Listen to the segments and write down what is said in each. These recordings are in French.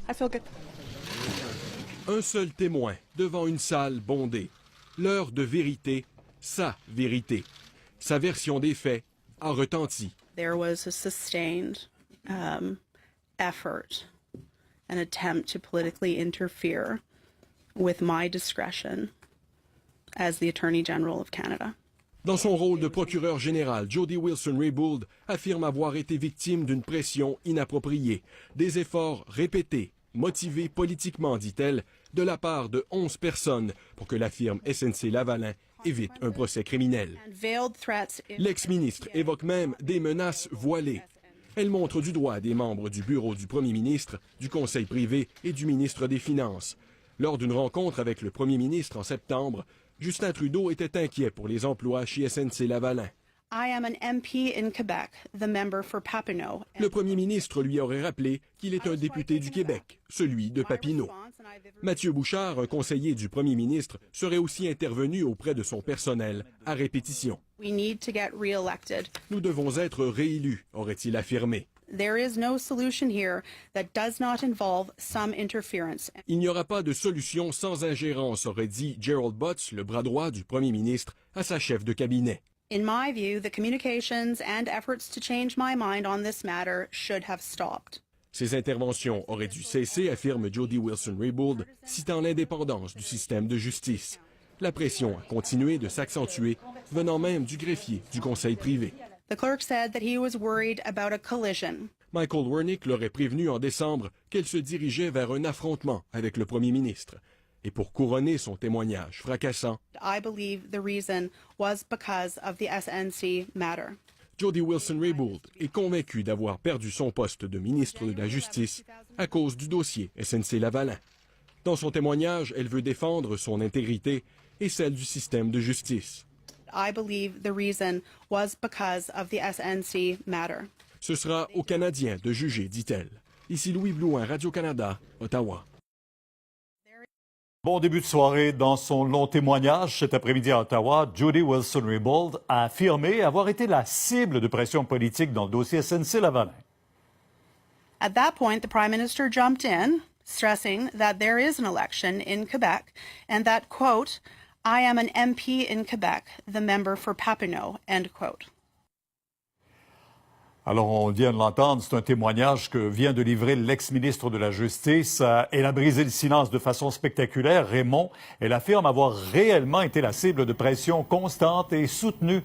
I feel good. Un seul témoin devant une salle bondée. L'heure de vérité, sa vérité. Sa version des faits a retenti. There was a sustained effort, an attempt to politically interfere with my discretion as the Attorney General of Canada. Dans son rôle de procureur général, Jody Wilson-Raybould affirme avoir été victime d'une pression inappropriée, des efforts répétés, motivés politiquement, dit-elle, de la part de 11 personnes pour que la firme SNC-Lavalin évite un procès criminel. L'ex-ministre évoque même des menaces voilées. Elle montre du doigt des membres du bureau du premier ministre, du conseil privé et du ministre des Finances. Lors d'une rencontre avec le premier ministre en septembre, Justin Trudeau était inquiet pour les emplois chez SNC-Lavalin. Le premier ministre lui aurait rappelé qu'il est un député du Québec, celui de Papineau. Mathieu Bouchard, un conseiller du premier ministre, serait aussi intervenu auprès de son personnel à répétition. Nous devons être réélus, aurait-il affirmé. Il n'y aura pas de solution sans ingérence, aurait dit Gerald Butts, le bras droit du premier ministre, à sa chef de cabinet. In my view, the communications and efforts to change my mind on this matter should have stopped. Ces interventions auraient dû cesser, affirme Jody Wilson-Raybould, citant l'indépendance du système de justice. La pression a continué de s'accentuer, venant même du greffier du conseil privé. The clerk said that he was worried about a collision. Michael Wernick l'aurait prévenu en décembre qu'elle se dirigeait vers un affrontement avec le premier ministre. Et pour couronner son témoignage fracassant, I believe the reason was because of the SNC matter. Jody Wilson-Raybould est convaincue d'avoir perdu son poste de ministre de la Justice à cause du dossier SNC-Lavalin. Dans son témoignage, elle veut défendre son intégrité et celle du système de justice. I believe the reason was because of the SNC matter. Ce sera aux Canadiens de juger, dit-elle. Ici Louis Blouin, Radio-Canada, Ottawa. Bon début de soirée. Dans son long témoignage cet après-midi à Ottawa, Jody Wilson-Raybould a affirmé avoir été la cible de pression politique dans le dossier SNC-Lavalin. At that point, the Prime Minister jumped in, stressing that there is an election in Quebec and that, quote, I am an MP in Quebec, the member for Papineau, end quote. Alors, on vient de l'entendre, c'est un témoignage que vient de livrer l'ex-ministre de la Justice. Elle a brisé le silence de façon spectaculaire. Raymond, elle affirme avoir réellement été la cible de pression constante et soutenue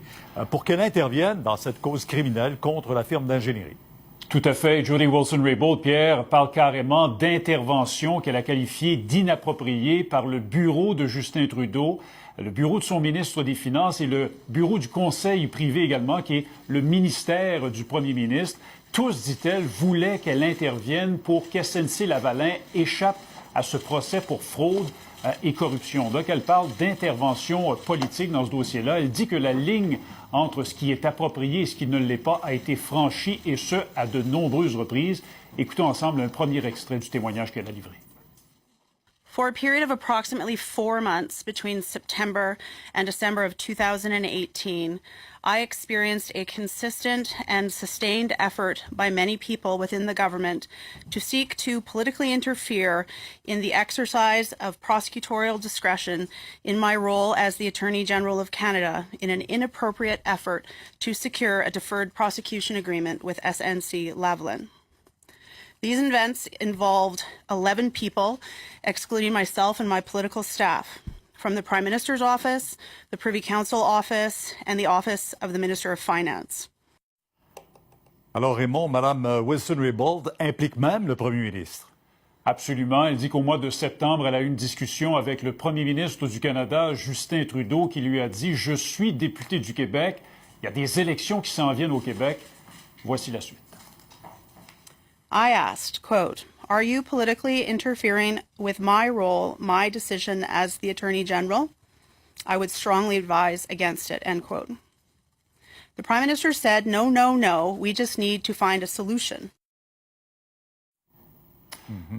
pour qu'elle intervienne dans cette cause criminelle contre la firme d'ingénierie. Tout à fait. Jody Wilson-Raybould, Pierre, parle carrément d'intervention qu'elle a qualifiée d'inappropriée par le bureau de Justin Trudeau, le bureau de son ministre des Finances et le bureau du conseil privé également, qui est le ministère du premier ministre. Tous, dit-elle, voulaient qu'elle intervienne pour qu'SNC-Lavalin échappe à ce procès pour fraude et corruption. Donc, elle parle d'intervention politique dans ce dossier-là. Elle dit que la ligne entre ce qui est approprié et ce qui ne l'est pas a été franchie, et ce, à de nombreuses reprises. Écoutons ensemble un premier extrait du témoignage qu'elle a livré. For a period of approximately 4 months between September and December of 2018, I experienced a consistent and sustained effort by many people within the government to seek to politically interfere in the exercise of prosecutorial discretion in my role as the Attorney General of Canada in an inappropriate effort to secure a deferred prosecution agreement with SNC-Lavalin. These events involved 11 people, excluding myself and my political staff, from the Prime Minister's office, the Privy Council office, and the office of the Minister of Finance. Alors, Raymond, Mme Wilson-Raybould implique même le premier ministre. Absolument. Elle dit qu'au mois de septembre, elle a eu une discussion avec le premier ministre du Canada, Justin Trudeau, qui lui a dit « Je suis député du Québec. Il y a des élections qui s'en viennent au Québec. » Voici la suite. I asked, quote, are you politically interfering with my role, my decision as the Attorney General? I would strongly advise against it, end quote. The Prime Minister said, no, no, no, we just need to find a solution.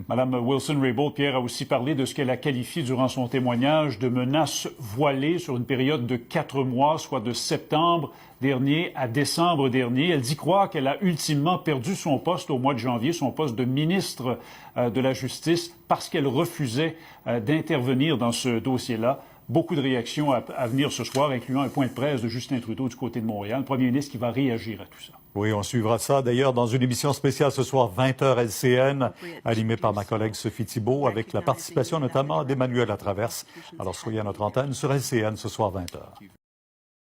Madame Wilson-Raybould, Pierre, a aussi parlé de ce qu'elle a qualifié durant son témoignage de menaces voilées sur une période de 4 mois, soit de septembre dernier à décembre dernier. Elle dit croire qu'elle a ultimement perdu son poste au mois de janvier, son poste de ministre de la Justice, parce qu'elle refusait d'intervenir dans ce dossier-là. Beaucoup de réactions à venir ce soir, incluant un point de presse de Justin Trudeau du côté de Montréal, le premier ministre qui va réagir à tout ça. Oui, on suivra ça d'ailleurs dans une émission spéciale ce soir, 20h LCN, animée par ma collègue Sophie Thibault, avec la participation notamment d'Emmanuel Latraverse. Alors soyez à notre antenne sur LCN ce soir, 20h.